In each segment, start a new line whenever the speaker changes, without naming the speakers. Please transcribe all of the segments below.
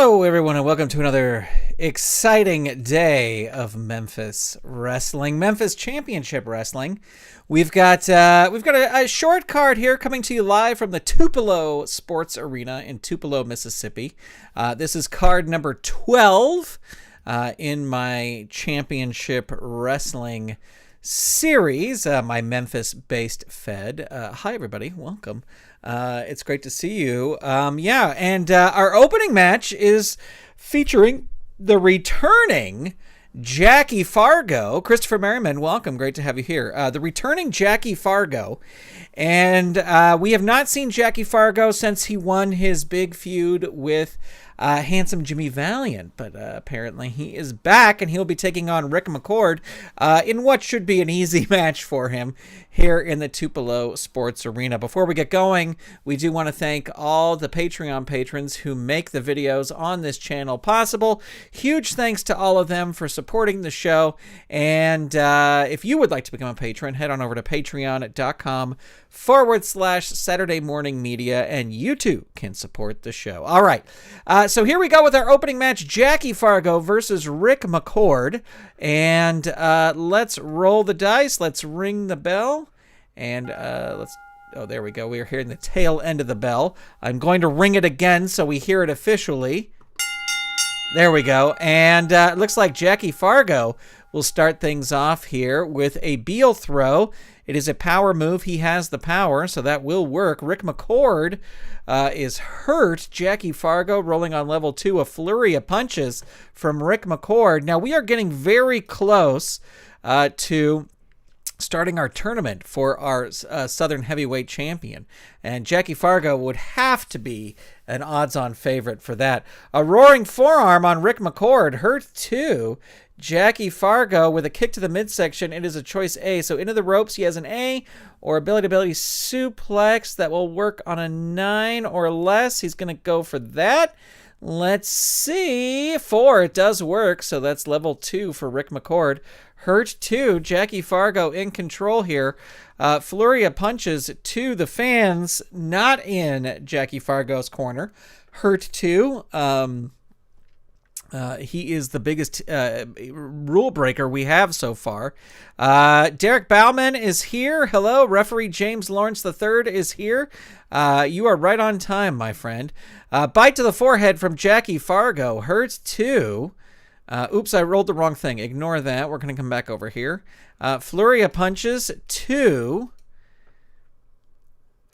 Hello, everyone, and welcome to another exciting day of Memphis wrestling, Memphis Championship Wrestling. We've got a short card here coming to you live from the Tupelo Sports Arena in Tupelo, Mississippi. This is card number 12 in my Championship Wrestling series, my Memphis-based Fed. Hi, everybody. Welcome. It's great to see you. Our opening match is featuring the returning Jackie Fargo. Christopher Merriman, welcome. Great to have you here. The returning Jackie Fargo. And we have not seen Jackie Fargo since he won his big feud with handsome Jimmy Valiant, but apparently he is back, and he'll be taking on Rick McCord in what should be an easy match for him here in the Tupelo Sports Arena. Before we get going, we do want to thank all the Patreon patrons who make the videos on this channel possible. Huge thanks to all of them for supporting the show, and if you would like to become a patron, head on over to patreon.com/Saturday Morning Media, and you too can support the show. All right. So here we go with our opening match, Jackie Fargo versus Rick McCord. And let's roll the dice. Let's ring the bell. And oh, there we go. We're hearing the tail end of the bell. I'm going to ring it again so we hear it officially. There we go. And it looks like Jackie Fargo will start things off here with a Beal throw. It is a power move. He has the power, so that will work. Rick McCord is hurt. Jackie Fargo rolling on level 2, a flurry of punches from Rick McCord. Now, we are getting very close to starting our tournament for our Southern Heavyweight Champion. And Jackie Fargo would have to be an odds-on favorite for that. A roaring forearm on Rick McCord, hurt too. Jackie Fargo with a kick to the midsection. It is a choice A. So into the ropes, he has an A or ability suplex that will work on a 9 or less. He's going to go for that. Let's see. 4. It does work. So that's level 2 for Rick McCord. Hurt 2. Jackie Fargo in control here. Flurry of punches to the fans, not in Jackie Fargo's corner. Hurt 2. He is the biggest rule breaker we have so far. Derek Bauman is here. Hello. Referee James Lawrence III is here. You are right on time, my friend. Bite to the forehead from Jackie Fargo. Hurts 2. Oops, I rolled the wrong thing. Ignore that. We're going to come back over here. Flurry of punches 2.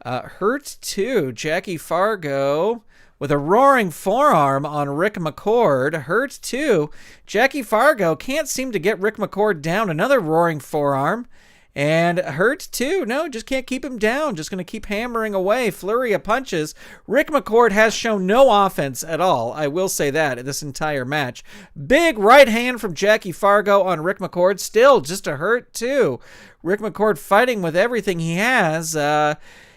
Hurt 2. Jackie Fargo with a roaring forearm on Rick McCord. Hurt 2. Jackie Fargo can't seem to get Rick McCord down. Another roaring forearm. And hurt 2. No, just can't keep him down. Just going to keep hammering away. Flurry of punches. Rick McCord has shown no offense at all. I will say that in this entire match. Big right hand from Jackie Fargo on Rick McCord. Still just a hurt 2. Rick McCord fighting with everything he has.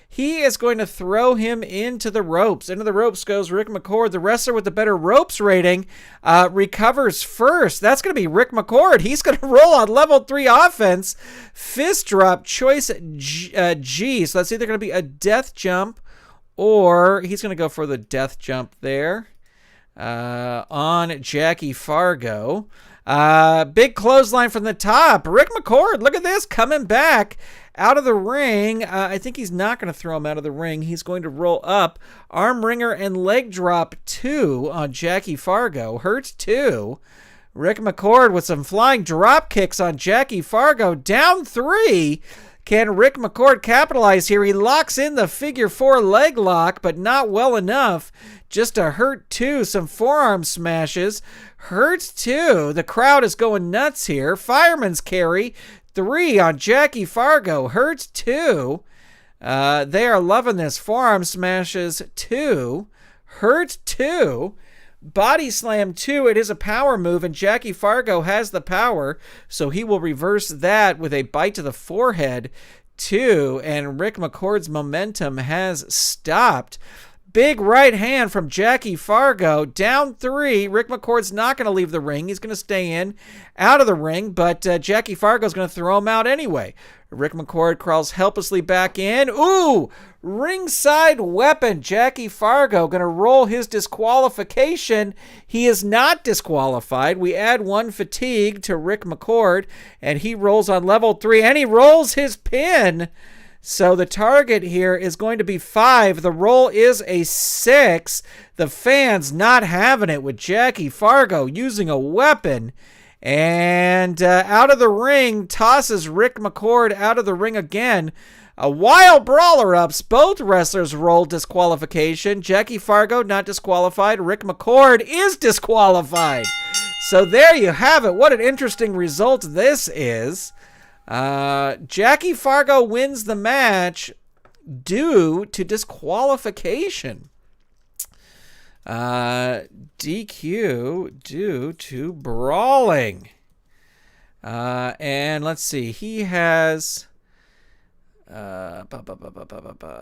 He is going to throw him into the ropes. Into the ropes goes Rick McCord. The wrestler with the better ropes rating recovers first. That's going to be Rick McCord. He's going to roll on level 3 offense. Fist drop, choice G. So that's either going to be a death jump or he's going to go for the death jump there on Jackie Fargo. Big clothesline from the top. Rick McCord, look at this, coming back out of the ring. I think he's not going to throw him out of the ring. He's going to roll up. Arm wringer and leg drop 2 on Jackie Fargo. Hurt 2. Rick McCord with some flying drop kicks on Jackie Fargo. Down 3. Can Rick McCord capitalize here? He locks in the figure 4 leg lock, but not well enough. Just a hurt 2. Some forearm smashes. Hurt 2. The crowd is going nuts here. Fireman's carry 3 on Jackie Fargo. Hurt 2. They are loving this. Forearm smashes 2. Hurt 2. Body slam 2. It is a power move, and Jackie Fargo has the power, so he will reverse that with a bite to the forehead 2, and Rick McCord's momentum has stopped. Big right hand from Jackie Fargo. Down 3. Rick McCord's not going to leave the ring. He's going to stay in, out of the ring, but Jackie Fargo's going to throw him out anyway. Rick McCord crawls helplessly back in. Ooh, ringside weapon. Jackie Fargo going to roll his disqualification. He is not disqualified. We add 1 fatigue to Rick McCord, and he rolls on level 3, and he rolls his pin. So the target here is going to be 5. The roll is a 6. The fans not having it with Jackie Fargo using a weapon. And out of the ring, tosses Rick McCord out of the ring again. A wild brawler ups. Both wrestlers roll disqualification. Jackie Fargo not disqualified. Rick McCord is disqualified. So there you have it. What an interesting result this is. Jackie Fargo wins the match due to disqualification. DQ due to brawling. And let's see. He has...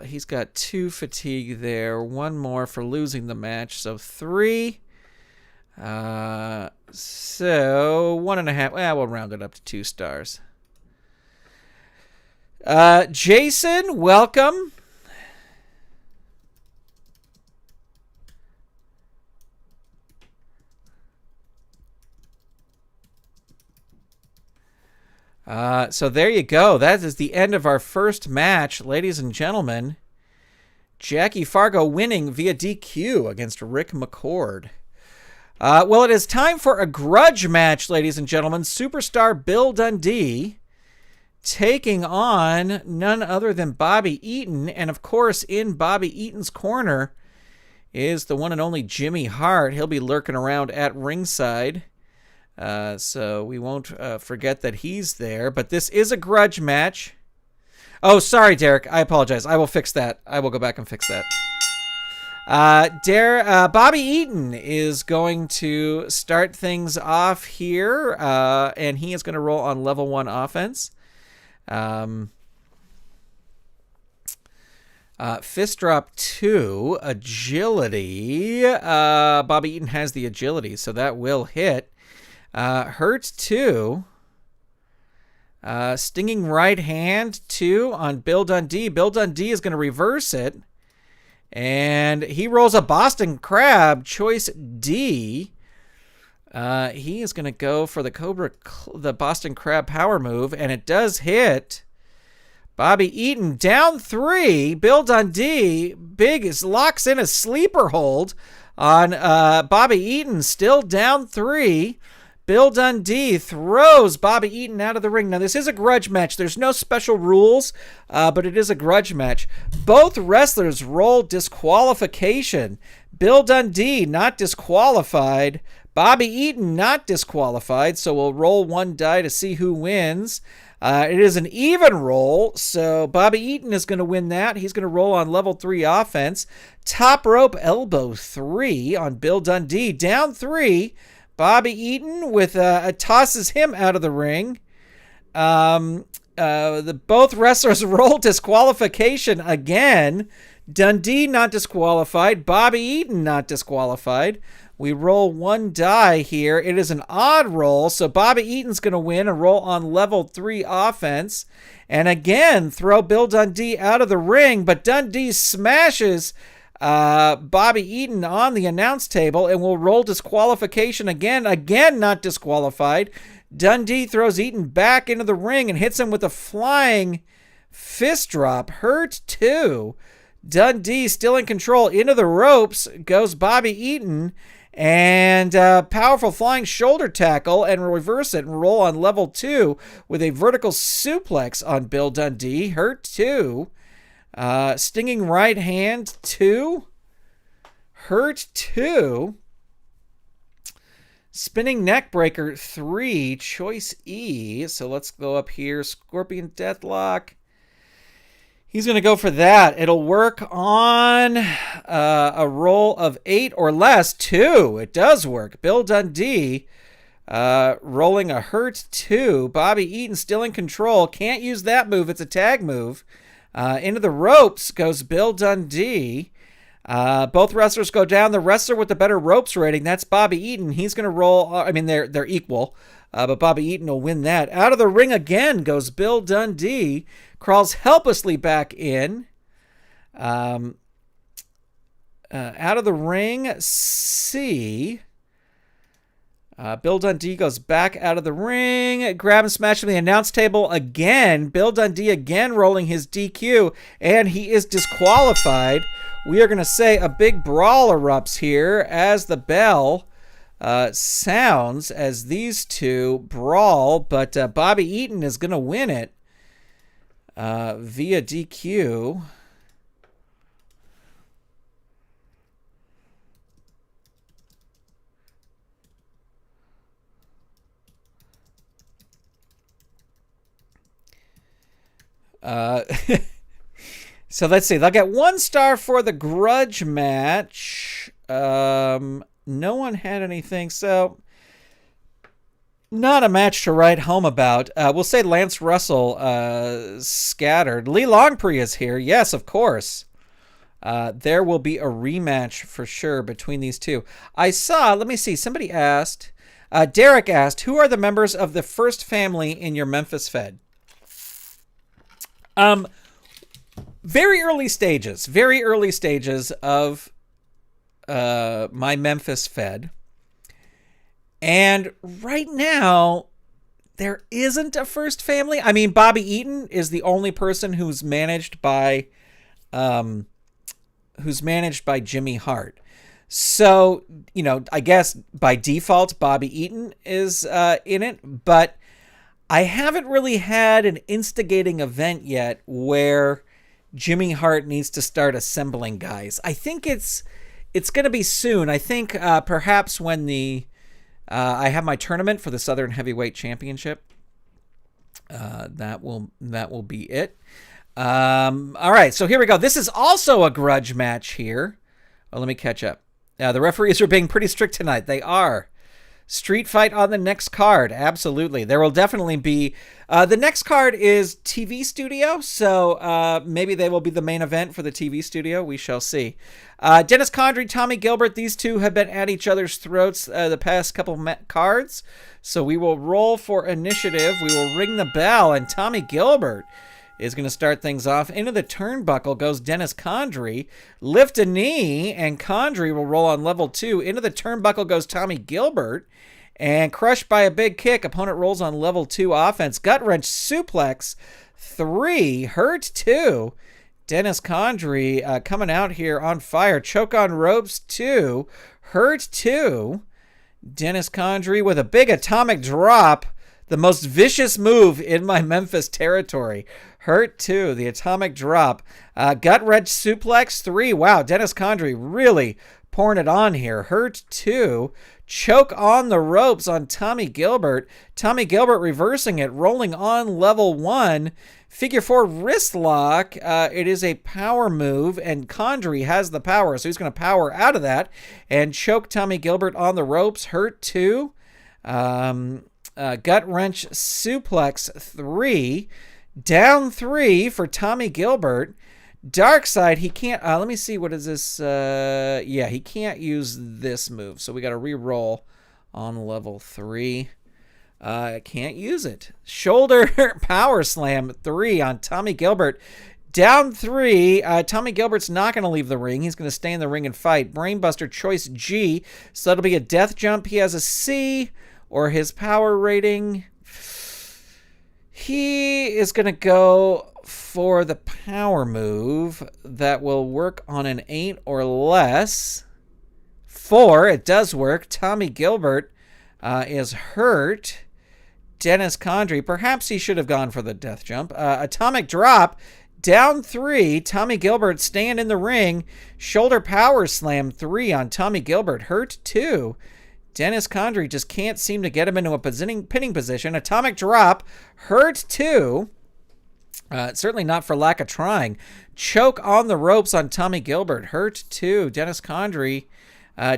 he's got 2 fatigue there. 1 more for losing the match. So 3. So 1.5. Well, we'll round it up to 2 stars. Jason, welcome. So there you go. That is the end of our first match, ladies and gentlemen. Jackie Fargo winning via DQ against Rick McCord. Well, it is time for a grudge match, ladies and gentlemen. Superstar Bill Dundee taking on none other than Bobby Eaton. And, of course, in Bobby Eaton's corner is the one and only Jimmy Hart. He'll be lurking around at ringside. So we won't forget that he's there. But this is a grudge match. Oh, sorry, Derek. I apologize. I will fix that. I will go back and fix that. Bobby Eaton is going to start things off here, and he is going to roll on level 1 offense. Fist drop 2, agility. Bobby Eaton has the agility, so that will hit. Hurt 2. Stinging right hand 2 on Bill Dundee. Bill Dundee is going to reverse it. And he rolls a Boston Crab, choice D. He is going to go for the Boston Crab power move, and it does hit. Bobby Eaton down 3. Bill Dundee locks in a sleeper hold on Bobby Eaton, still down 3. Bill Dundee throws Bobby Eaton out of the ring. Now, this is a grudge match. There's no special rules, but it is a grudge match. Both wrestlers roll disqualification. Bill Dundee not disqualified. Bobby Eaton not disqualified, so we'll roll 1 die to see who wins. It is an even roll, so Bobby Eaton is going to win that. He's going to roll on level 3 offense. Top rope elbow 3 on Bill Dundee. Down 3. Bobby Eaton tosses him out of the ring. Both wrestlers roll disqualification again. Dundee not disqualified. Bobby Eaton not disqualified. We roll 1 die here. It is an odd roll, so Bobby Eaton's going to win and roll on level 3 offense. And again, throw Bill Dundee out of the ring, but Dundee smashes Bobby Eaton on the announce table and will roll disqualification again not disqualified. Dundee throws Eaton back into the ring and hits him with a flying fist drop. Hurt 2. Dundee still in control. Into the ropes goes Bobby Eaton, and powerful flying shoulder tackle, and reverse it and roll on level 2 with a vertical suplex on Bill Dundee. Hurt 2. Stinging right hand 2. Hurt 2. Spinning neck breaker 3. Choice E. So let's go up here. Scorpion Deathlock. He's going to go for that. It'll work on a roll of 8 or less. 2. It does work. Bill Dundee rolling a hurt 2. Bobby Eaton still in control. Can't use that move. It's a tag move. Into the ropes goes Bill Dundee. Both wrestlers go down. The wrestler with the better ropes rating, that's Bobby Eaton. He's going to roll. They're equal. but BobbyEaton will win that. Out of the ring again goes Bill Dundee. Crawls helplessly back in. Out of the ring, C. Bill Dundee goes back out of the ring. Grab and smash from the announce table again. Bill Dundee again rolling his DQ, and he is disqualified. We are going to say a big brawl erupts here as the bell sounds as these two brawl, but BobbyEaton is going to win it via DQ. So let's see. They'll get 1 star for the grudge match. No one had anything, so not a match to write home about. We'll say Lance Russell scattered. Lee Longpree is here. Yes, of course. There will be a rematch for sure between these two. I saw, let me see, somebody asked, Derek asked, who are the members of the first family in your Memphis Fed? Very early stages of my Memphis Fed. And right now, there isn't a first family. I mean, BobbyEaton is the only person who's managed by Jimmy Hart. So, you know, I guess by default, BobbyEaton is in it, but I haven't really had an instigating event yet where Jimmy Hart needs to start assembling guys. I think it's going to be soon. I think perhaps when I have my tournament for the Southern Heavyweight Championship. That will be it. All right, so here we go. This is also a grudge match here. Oh, let me catch up. The referees are being pretty strict tonight. They are. Street fight on the next card. Absolutely. There will definitely be. The next card is TV studio. So maybe they will be the main event for the TV studio. We shall see. Dennis Condrey, Tommy Gilbert. These two have been at each other's throats the past couple cards. So we will roll for initiative. We will ring the bell. And Tommy Gilbert is going to start things off. Into the turnbuckle goes Dennis Condrey. Lift a knee, and Condrey will roll on level 2. Into the turnbuckle goes Tommy Gilbert. And crushed by a big kick, opponent rolls on level 2 offense. Gut wrench suplex 3. Hurt 2. Dennis Condrey coming out here on fire. Choke on ropes 2. Hurt 2. Dennis Condrey with a big atomic drop. The most vicious move in my Memphis territory. Hurt 2, the atomic drop. Gut wrench suplex 3. Wow, Dennis Condrey really pouring it on here. Hurt 2. Choke on the ropes on Tommy Gilbert. Tommy Gilbert reversing it, rolling on level 1. Figure 4 wrist lock. It is a power move, and Condrey has the power, so he's going to power out of that and choke Tommy Gilbert on the ropes. Hurt 2. Gut wrench suplex 3. Down 3 for Tommy Gilbert. Dark side, he can't. Let me see. What is this? Yeah, he can't use this move. So we got to re-roll on level 3. Can't use it. Shoulder power slam 3 on Tommy Gilbert. Down 3. Tommy Gilbert's not going to leave the ring. He's going to stay in the ring and fight. Brainbuster choice G. So that'll be a death jump. He has a C, or his power rating. He is going to go for the power move that will work on an 8 or less. 4, it does work. Tommy Gilbert is hurt. Dennis Condrey, perhaps he should have gone for the death jump. Atomic drop, down 3. Tommy Gilbert staying in the ring. Shoulder power slam 3 on Tommy Gilbert. Hurt 2. Dennis Condrey just can't seem to get him into a pinning position. Atomic drop, hurt 2. Certainly not for lack of trying. Choke on the ropes on Tommy Gilbert. Hurt 2. Dennis Condrey.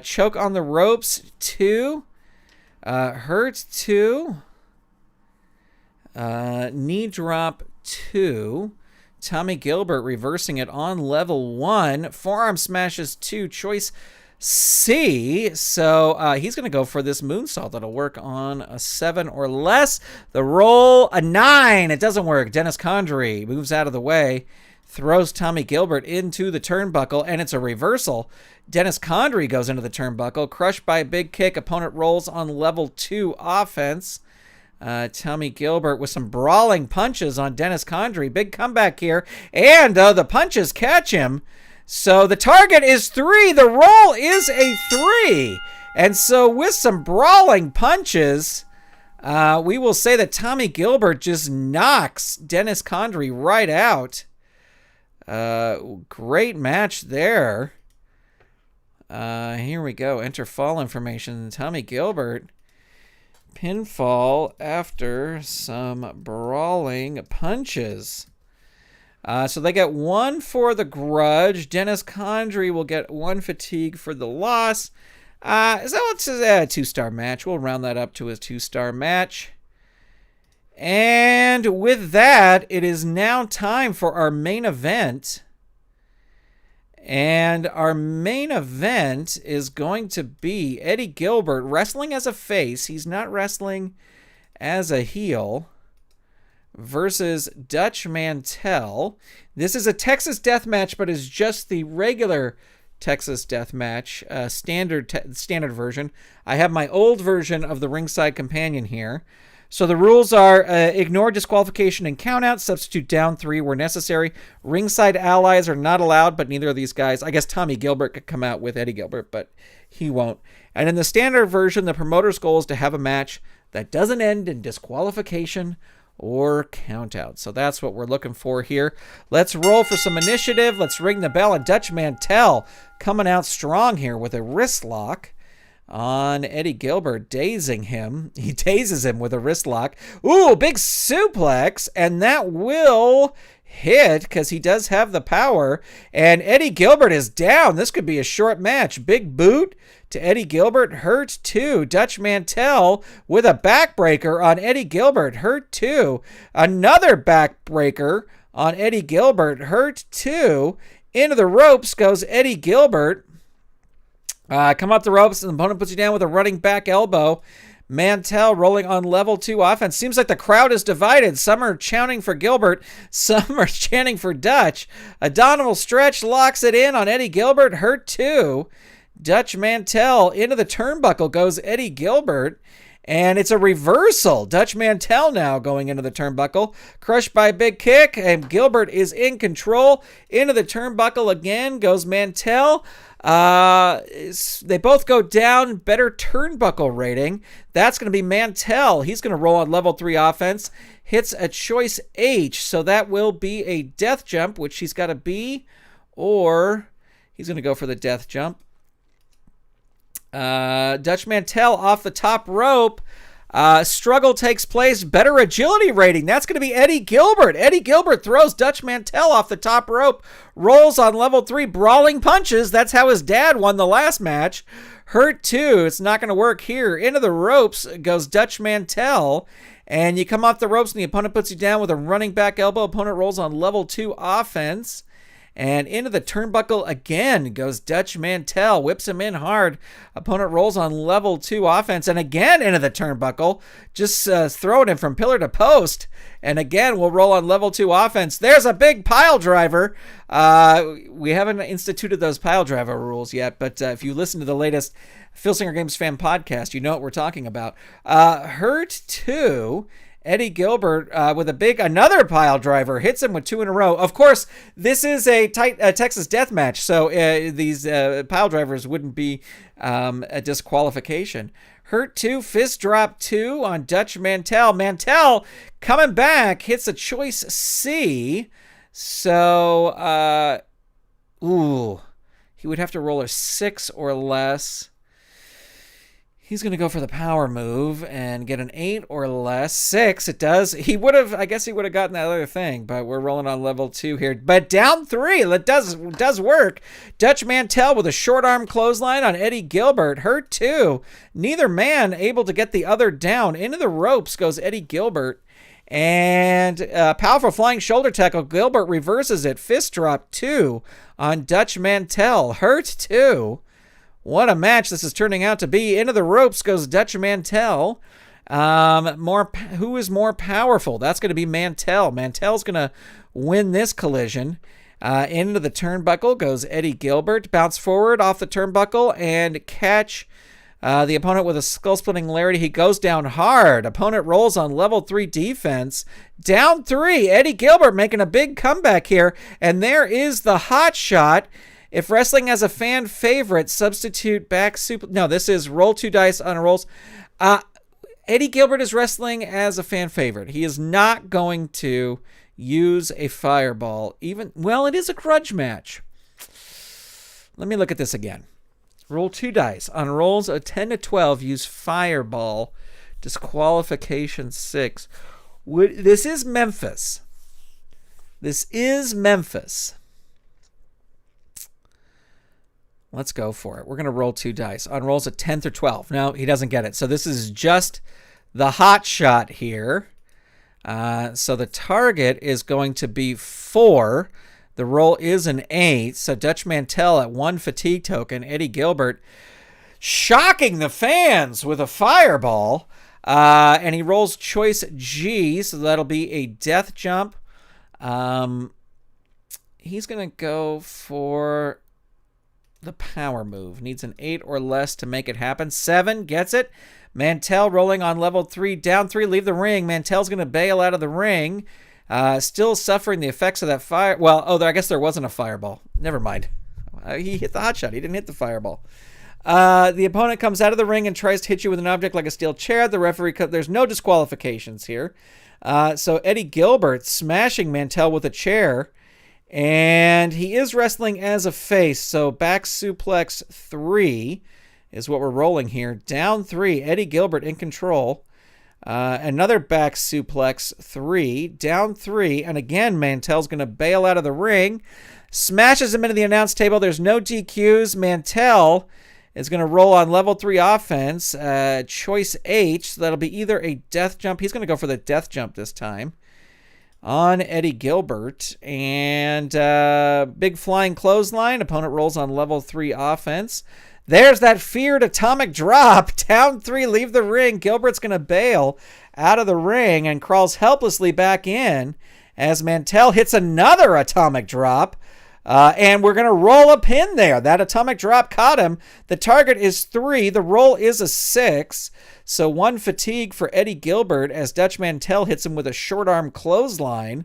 Choke on the ropes 2. Hurt 2. Knee drop 2. Tommy Gilbert reversing it on level 1. Forearm smashes 2. Choice C. So he's going to go for this moonsault. That'll work on a 7 or less. The roll, a 9. It doesn't work. Dennis Condrey moves out of the way, throws Tommy Gilbert into the turnbuckle, and it's a reversal. Dennis Condrey goes into the turnbuckle, crushed by a big kick. Opponent rolls on level 2 offense. Tommy Gilbert with some brawling punches on Dennis Condrey. Big comeback here. And the punches catch him. So the target is 3. The roll is a 3. And so with some brawling punches, we will say that Tommy Gilbert just knocks Dennis Condrey right out. Great match there. Here we go. Enter fall information. Tommy Gilbert pinfall after some brawling punches. So they get 1 for the grudge. Dennis Condrey will get 1 fatigue for the loss. So it's a 2-star match. We'll round that up to a 2-star match. And with that, it is now time for our main event. And our main event is going to be Eddie Gilbert wrestling as a face. He's not wrestling as a heel. Versus Dutch Mantell. This is a Texas death match, but is just the regular Texas death match, standard version. I have my old version of the ringside companion here. So the rules are ignore disqualification and countout, substitute down 3 where necessary. Ringside allies are not allowed, but neither of these guys. I guess Tommy Gilbert could come out with Eddie Gilbert, but he won't. And in the standard version, the promoter's goal is to have a match that doesn't end in disqualification or countout. So that's what we're looking for here. Let's roll for some initiative. Let's ring the bell. And Dutch Mantell coming out strong here with a wrist lock on Eddie Gilbert, dazing him. He dazes him with a wrist lock. Ooh, big suplex, and that will hit because he does have the power. And Eddie Gilbert is down. This could be a short match. Big boot to Eddie Gilbert, hurt 2. Dutch Mantell with a backbreaker on Eddie Gilbert, hurt 2. Another backbreaker on Eddie Gilbert, hurt 2. Into the ropes goes Eddie Gilbert. Come up the ropes, and the opponent puts you down with a running back elbow. Mantell rolling on level 2 offense. Seems like the crowd is divided. Some are chanting for Gilbert. Some are chanting for Dutch. A Donovan stretch locks it in on Eddie Gilbert, hurt 2. Dutch Mantell into the turnbuckle goes Eddie Gilbert. And it's a reversal. Dutch Mantell now going into the turnbuckle. Crushed by a big kick. And Gilbert is in control. Into the turnbuckle again goes Mantell. They both go down. Better turnbuckle rating. That's going to be Mantell. He's going to roll on level 3 offense. Hits a choice H. So that will be a death jump, which he's got to be. Or he's going to go for the death jump. Dutch Mantell off the top rope. Struggle takes place. Better agility rating. That's going to be Eddie Gilbert. Eddie Gilbert throws Dutch Mantell off the top rope. Rolls on level 3. Brawling punches. That's how his dad won the last match. Hurt 2. It's not going to work here. Into the ropes goes Dutch Mantell. And you come off the ropes and the opponent puts you down with a running back elbow. Opponent rolls on level 2 offense. And into the turnbuckle again goes Dutch Mantell. Whips him in hard. Opponent rolls on level 2 offense. And again into the turnbuckle. Just throwing him from pillar to post. And again, we'll roll on level 2 offense. There's a big pile driver. We haven't instituted those pile driver rules yet. But if you listen to the latest Filsinger Games Fan podcast, you know what we're talking about. Hurt 2. Eddie Gilbert with another pile driver hits him with 2 in a row. Of course, this is a Texas death match, so these pile drivers wouldn't be a disqualification. Hurt 2, fist drop 2 on Dutch Mantell. Mantell coming back, hits a choice C. So, he would have to roll a 6 or less. He's going to go for the power move and get an 8 or less. 6, it does. I guess he would have gotten that other thing, but we're rolling on level 2 here. But down 3, that does work. Dutch Mantell with a short arm clothesline on Eddie Gilbert. Hurt 2. Neither man able to get the other down. Into the ropes goes Eddie Gilbert. And powerful flying shoulder tackle. Gilbert reverses it. Fist drop 2 on Dutch Mantell. Hurt 2. What a match this is turning out to be. Into the ropes goes Dutch Mantell. Who is more powerful? That's going to be Mantell. Mantell's going to win this collision. Into the turnbuckle goes Eddie Gilbert. Bounce forward off the turnbuckle and catch the opponent with a skull-splitting lariat. He goes down hard. Opponent rolls on level 3 defense. Down 3. Eddie Gilbert making a big comeback here. And there is the hot shot. If wrestling as a fan favorite, substitute back super. No, this is roll 2 dice on rolls. Eddie Gilbert is wrestling as a fan favorite. He is not going to use a fireball. Well, it is a grudge match. Let me look at this again. Roll 2 dice. On rolls of 10 to 12, use fireball. Disqualification 6. This is Memphis. This is Memphis. Let's go for it. We're going to roll 2 dice. On rolls of 10 through 12. No, he doesn't get it. So this is just the hot shot here. So the target is going to be 4. The roll is an 8. So Dutch Mantell at 1 fatigue token. Eddie Gilbert shocking the fans with a fireball. And he rolls choice G. So that'll be a death jump. He's going to go for the power move. Needs an 8 or less to make it happen. 7 gets it. Mantell rolling on level 3. Down 3, leave the ring. Mantell's going to bail out of the ring. Still suffering the effects of that fire. Well, I guess there wasn't a fireball. Never mind. He hit the hot shot. He didn't hit the fireball. The opponent comes out of the ring and tries to hit you with an object like a steel chair. The referee, there's no disqualifications here. So Eddie Gilbert smashing Mantell with a chair. And he is wrestling as a face. So back suplex 3 is what we're rolling here. Down 3, Eddie Gilbert in control. Another back suplex 3. Down 3. And again, Mantell's going to bail out of the ring. Smashes him into the announce table. There's no DQs. Mantell is going to roll on level 3 offense. Choice H. So that'll be either a death jump. He's going to go for the death jump this time on Eddie Gilbert. And big flying clothesline. Opponent rolls on level 3 offense. There's that feared atomic drop. Down 3, leave the ring. Gilbert's going to bail out of the ring and crawls helplessly back in as Mantell hits another atomic drop. And we're going to roll a pin there. That atomic drop caught him. The target is 3. The roll is a 6. So 1 fatigue for Eddie Gilbert as Dutch Mantell hits him with a short arm clothesline.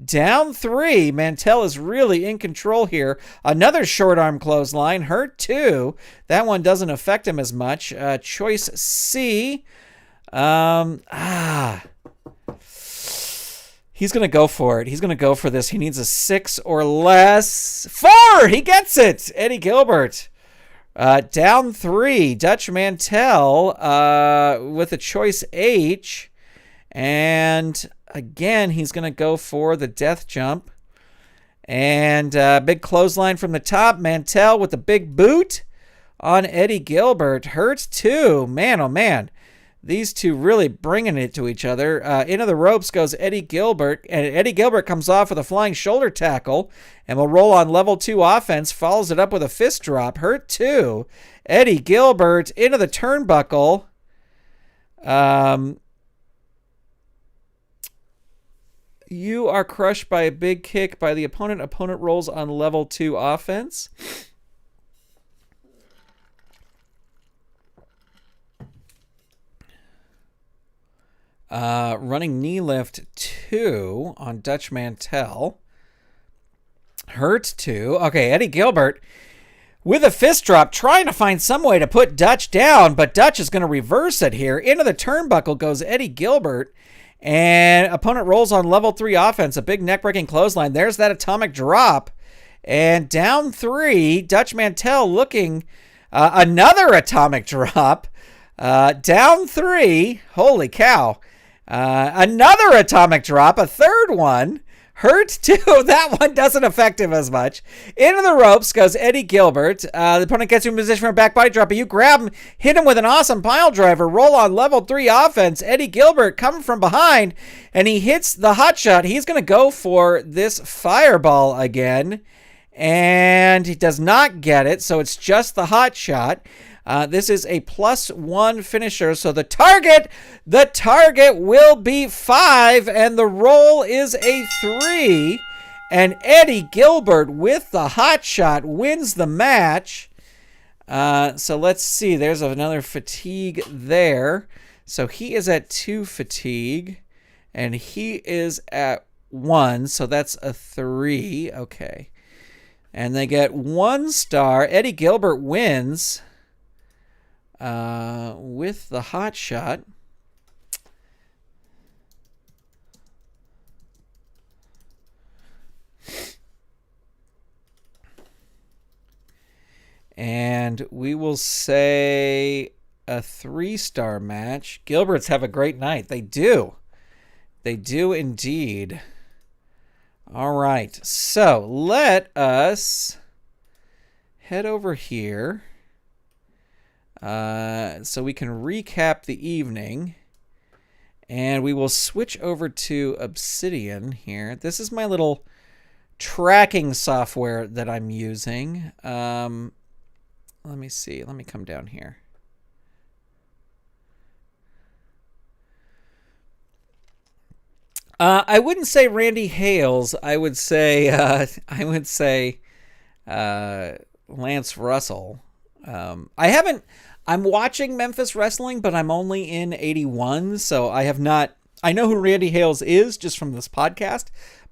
Down 3. Mantell is really in control here. Another short arm clothesline. Hurt 2. That one doesn't affect him as much. Choice C. He's going to go for it. He's going to go for this. He needs a 6 or less. 4! He gets it! Eddie Gilbert. Down 3. Dutch Mantell with a choice H. And again, he's going to go for the death jump. And big clothesline from the top. Mantell with the big boot on Eddie Gilbert. Hurts 2. Man, oh man. These two really bringing it to each other. Into the ropes goes Eddie Gilbert. And Eddie Gilbert comes off with a flying shoulder tackle. And will roll on level 2 offense. Follows it up with a fist drop. Hurt 2. Eddie Gilbert into the turnbuckle. You are crushed by a big kick by the opponent. Opponent rolls on level 2 offense. Running knee lift 2 on Dutch Mantell. Hurt 2. Okay, Eddie Gilbert with a fist drop trying to find some way to put Dutch down, but Dutch is going to reverse it here. Into the turnbuckle goes Eddie Gilbert. And opponent rolls on level 3 offense. A big neck-breaking clothesline. There's that atomic drop. And down 3, Dutch Mantell looking another atomic drop. Down 3. Holy cow. Another atomic drop. A third one. Hurt 2. That one doesn't affect him as much. Into the ropes goes Eddie Gilbert. The opponent gets you in position for a back body drop, but you grab him, hit him with an awesome pile driver, roll on level 3 offense. Eddie Gilbert coming from behind, and he hits the hot shot. He's going to go for this fireball again. And he does not get it, so it's just the hot shot. This is a +1 finisher, so the target will be 5, and the roll is a 3. And Eddie Gilbert with the hot shot wins the match. So let's see. There's another fatigue there. So he is at 2 fatigue, and he is at 1, so that's a 3. Okay. And they get 1 star. Eddie Gilbert wins with the hot shot. And we will say a 3-star match. Gilberts have a great night. They do. They do indeed. All right. So let us head over here so we can recap the evening. And we will switch over to Obsidian here. This is my little tracking software that I'm using. Let me see. Let me come down here. I wouldn't say Randy Hales. I would say Lance Russell. I'm watching Memphis wrestling, but I'm only in 81, so I have not. I know who Randy Hales is just from this podcast,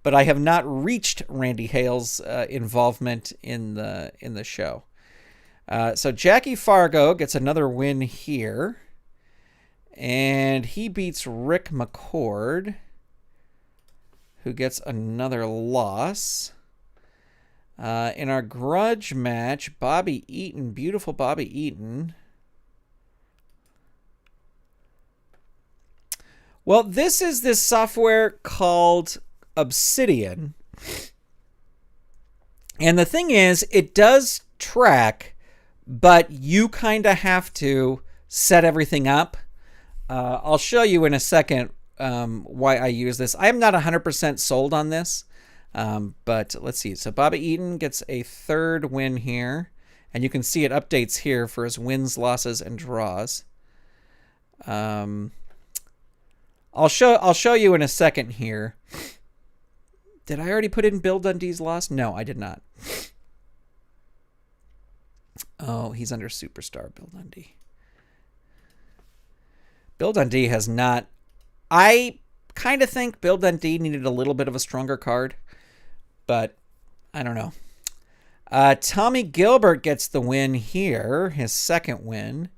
but I have not reached Randy Hales' involvement in the show. So Jackie Fargo gets another win here, and he beats Rick McCord, who gets another loss. In our grudge match, BobbyEaton, beautiful BobbyEaton. Well, this is this software called Obsidian. And the thing is, it does track, but you kind of have to set everything up. I'll show you in a second why I use this. I am not 100% sold on this, but let's see. So BobbyEaton gets a 3rd win here, and you can see it updates here for his wins, losses, and draws. I'll show you in a second here. Did I already put in Bill Dundee's loss? No, I did not. Oh, he's under Superstar, Bill Dundee. Bill Dundee has not... I kind of think Bill Dundee needed a little bit of a stronger card, but I don't know. Tommy Gilbert gets the win here, his 2nd win,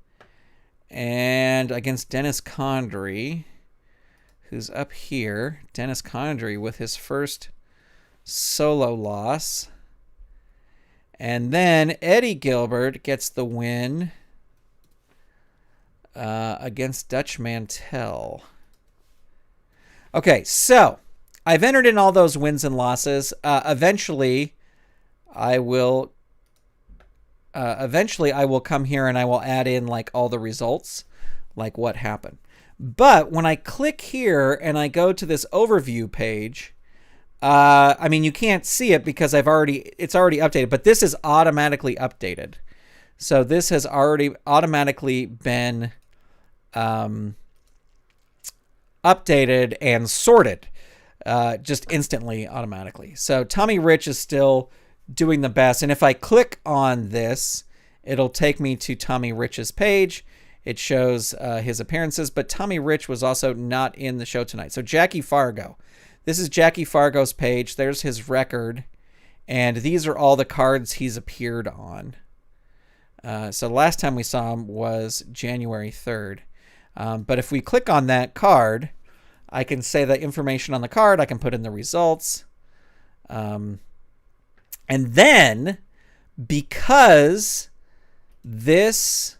and against Dennis Condrey, who's up here. Dennis Condrey with his first solo loss. And then Eddie Gilbert gets the win against Dutch Mantell. Okay, so I've entered in all those wins and losses. Eventually, I will come here and I will add in like all the results, like what happened. But when I click here and I go to this overview page, I mean, you can't see it because it's already updated, but this is automatically updated. So this has already automatically been updated and sorted just instantly, automatically. So Tommy Rich is still doing the best. And if I click on this, it'll take me to Tommy Rich's page. It shows his appearances, but Tommy Rich was also not in the show tonight. So Jackie Fargo. This is Jackie Fargo's page. There's his record. And these are all the cards he's appeared on. So the last time we saw him was January 3rd. But if we click on that card, I can say the information on the card. I can put in the results. And then, because this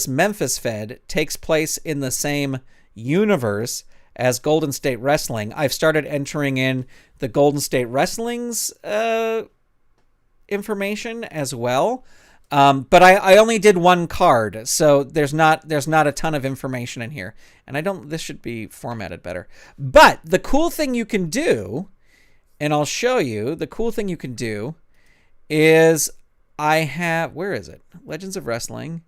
Memphis Fed, takes place in the same universe as Golden State Wrestling, I've started entering in the Golden State Wrestling's information as well. But I only did one card, so there's not a ton of information in here. And this should be formatted better. But the cool thing you can do, And I'll show you. The cool thing you can do is I have, where is it? Legends of Wrestling,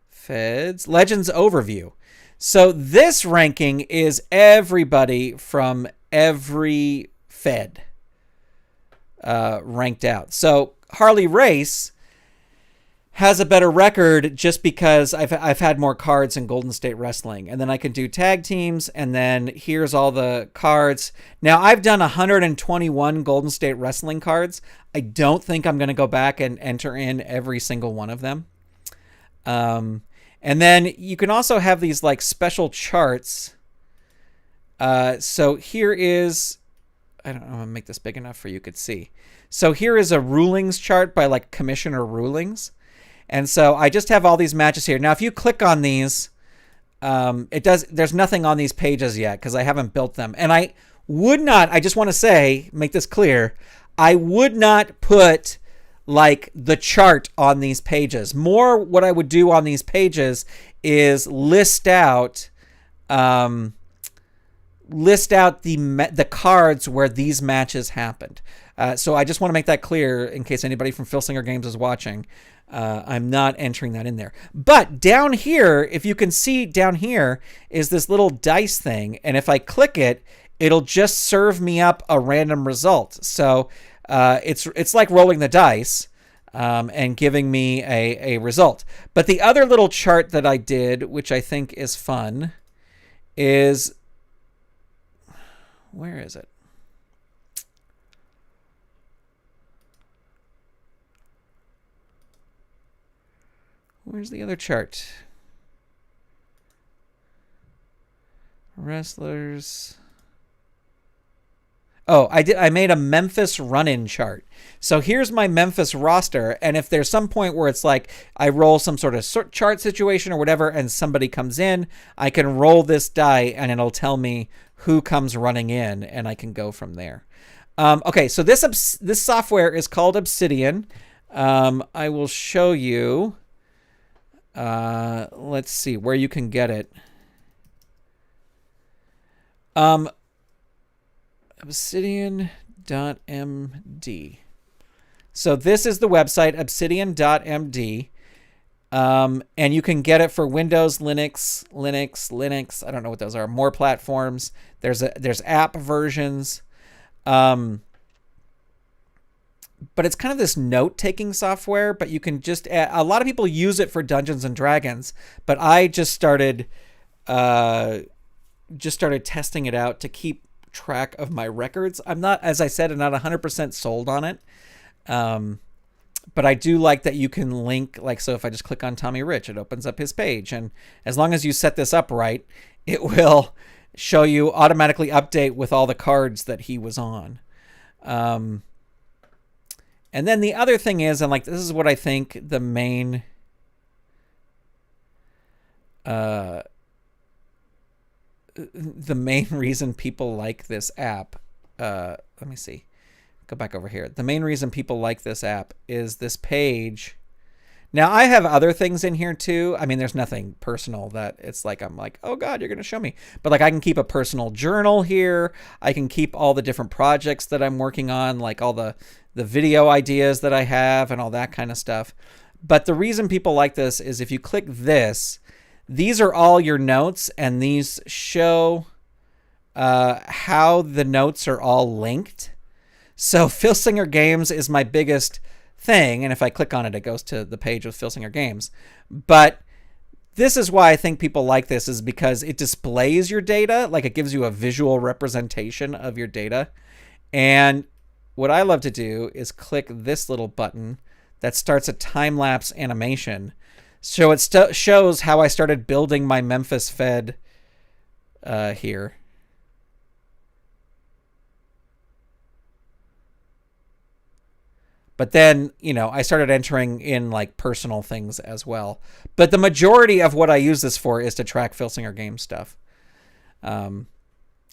Feds, Legends Overview. So this ranking is everybody from every Fed ranked out. So Harley Race has a better record just because I've had more cards in Golden State Wrestling. And then I can do tag teams, and then here's all the cards. Now, I've done 121 Golden State Wrestling cards. I don't think I'm going to go back and enter in every single one of them. And then you can also have these like special charts. So here is, I don't know, I'm going to make this big enough for you could see. So here is a rulings chart by like commissioner rulings. And so I just have all these matches here. Now, if you click on these, there's nothing on these pages yet because I haven't built them. And I would not, I just want to say, make this clear, I would not put like the chart on these pages. More what I would do on these pages is list out the cards where these matches happened. So I just want to make that clear in case anybody from Filsinger Games is watching. I'm not entering that in there. But down here, if you can see down here, is this little dice thing. And if I click it, it'll just serve me up a random result. So it's like rolling the dice and giving me a result. But the other little chart that I did, which I think is fun, is... Where is it? Where's the other chart? Wrestlers. Oh, I made a Memphis run-in chart. So here's my Memphis roster, and if there's some point where it's like I roll some sort of chart situation or whatever and somebody comes in, I can roll this die and it'll tell me who comes running in, and I can go from there. Okay, so this software is called Obsidian. I will show you. Let's see where you can get it. Obsidian.md. So this is the website, obsidian.md. And you can get it for Windows, Linux. I don't know what those are. More platforms. There's app versions. But it's kind of this note-taking software, but you can just add, a lot of people use it for Dungeons and Dragons, but I just started testing it out to keep track of my records. I'm not, as I said, I'm not 100% sold on it. But I do like that you can link, like, so if I just click on Tommy Rich, it opens up his page. And as long as you set this up right, it will show you automatically update with all the cards that he was on. And then the other thing is, and like, this is what I think the main, reason people like this app, let me see. Go back over here. The main reason people like this app is this page. Now, I have other things in here too. I mean, there's nothing personal that it's like, I'm like, oh God, you're going to show me. But like, I can keep a personal journal here. I can keep all the different projects that I'm working on, like all the video ideas that I have and all that kind of stuff. But the reason people like this is if you click this, these are all your notes, and these show how the notes are all linked. So Filsinger Games is my biggest thing, and if I click on it, it goes to the page with Filsinger Games. But this is why I think people like this, is because it displays your data, like it gives you a visual representation of your data. And what I love to do is click this little button that starts a time-lapse animation. So it shows how I started building my Memphis Fed here. But then, you know, I started entering in like personal things as well. But the majority of what I use this for is to track Filsinger Game stuff.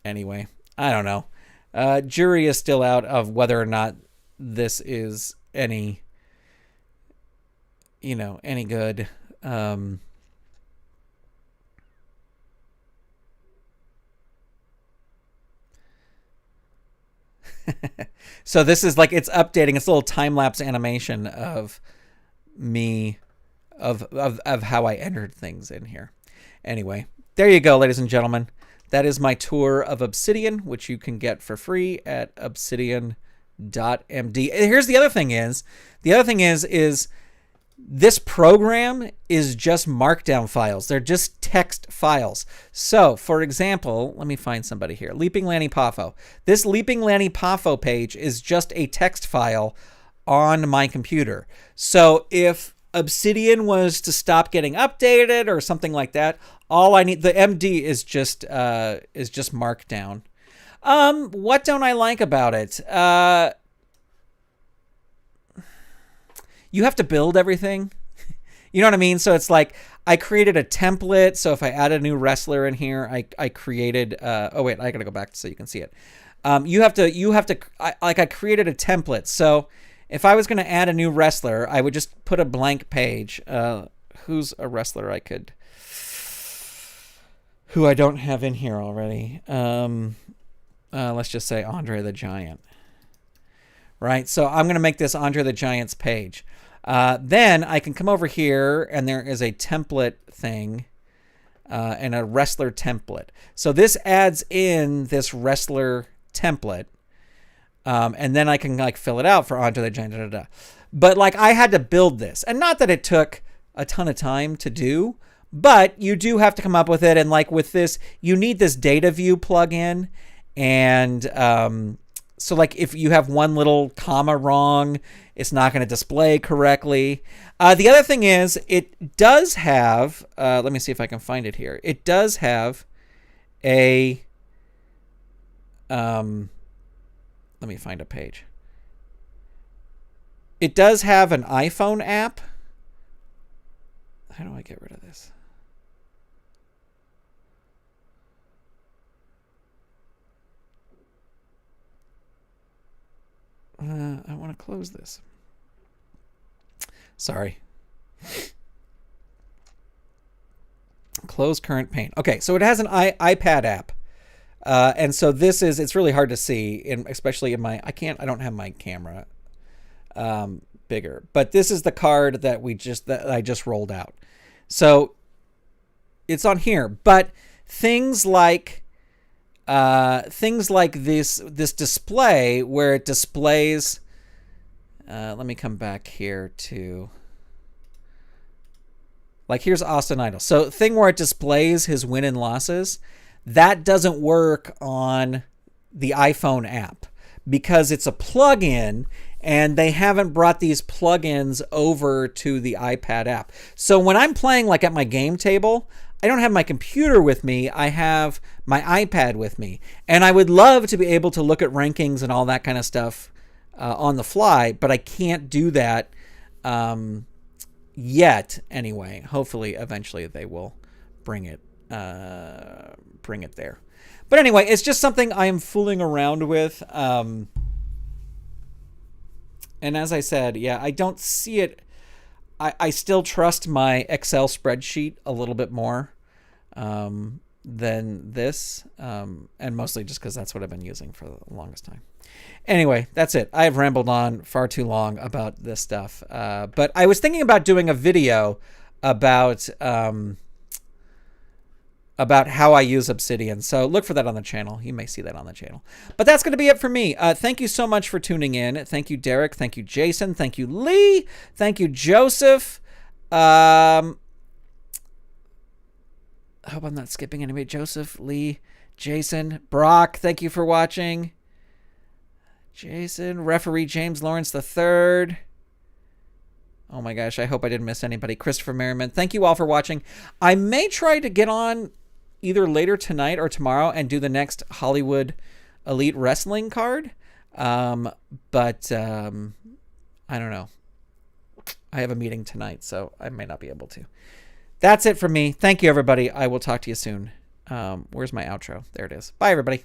Anyway, I don't know. Jury is still out of whether or not this is any good. So this is like, it's updating. It's a little time-lapse animation of me, of how I entered things in here. Anyway, there you go, ladies and gentlemen. That is my tour of Obsidian, which you can get for free at obsidian.md. Here's the other thing is, this program is just markdown files. They're just text files. So, for example, let me find somebody here. Leaping Lanny Poffo. This Leaping Lanny Poffo page is just a text file on my computer. So if Obsidian was to stop getting updated or something like that, all I need, the MD is just markdown. What don't I like about it? You have to build everything. You know what I mean? So it's like, I created a template. So if I add a new wrestler in here, I created, oh wait, I gotta go back so you can see it. I created a template. So if I was going to add a new wrestler, I would just put a blank page. Who's a wrestler who I don't have in here already? Let's just say Andre the Giant. Right? So I'm going to make this Andre the Giant's page. Then I can come over here, and there is a template thing and a wrestler template. So this adds in this wrestler template. And then I can like fill it out for Andre the Giant. But like, I had to build this, and not that it took a ton of time to do, but you do have to come up with it. And like with this, you need this data view plugin. And so like if you have one little comma wrong, it's not going to display correctly. The other thing is, it does have, let me see if I can find it here. It does have a, let me find a page. It does have an iPhone app. How do I get rid of this? I want to close this. Sorry. Close current pane. Okay, so it has an iPad app. And so this is, it's really hard to see, especially in my, I don't have my camera bigger, but this is the card that I just rolled out. So it's on here, but things like this display where it displays, let me come back here to, like, here's Austin Idol. So thing where it displays his win and losses, that doesn't work on the iPhone app because it's a plugin, and they haven't brought these plugins over to the iPad app. So when I'm playing like at my game table, I don't have my computer with me. I have my iPad with me. And I would love to be able to look at rankings and all that kind of stuff on the fly, but I can't do that yet anyway. Hopefully, eventually they will bring it there. But anyway, it's just something I am fooling around with. And as I said, yeah, I don't see it. I still trust my Excel spreadsheet a little bit more than this. And mostly just because that's what I've been using for the longest time. Anyway, that's it. I've rambled on far too long about this stuff. But I was thinking about doing a video about how I use Obsidian. So look for that on the channel. You may see that on the channel. But that's going to be it for me. Thank you so much for tuning in. Thank you, Derek. Thank you, Jason. Thank you, Lee. Thank you, Joseph. I hope I'm not skipping anybody. Joseph, Lee, Jason, Brock. Thank you for watching. Jason, referee James Lawrence III. Oh my gosh, I hope I didn't miss anybody. Christopher Merriman. Thank you all for watching. I may try to get on either later tonight or tomorrow and do the next Hollywood Elite Wrestling card. But I don't know. I have a meeting tonight, so I may not be able to. That's it for me. Thank you, everybody. I will talk to you soon. Where's my outro? There it is. Bye, everybody.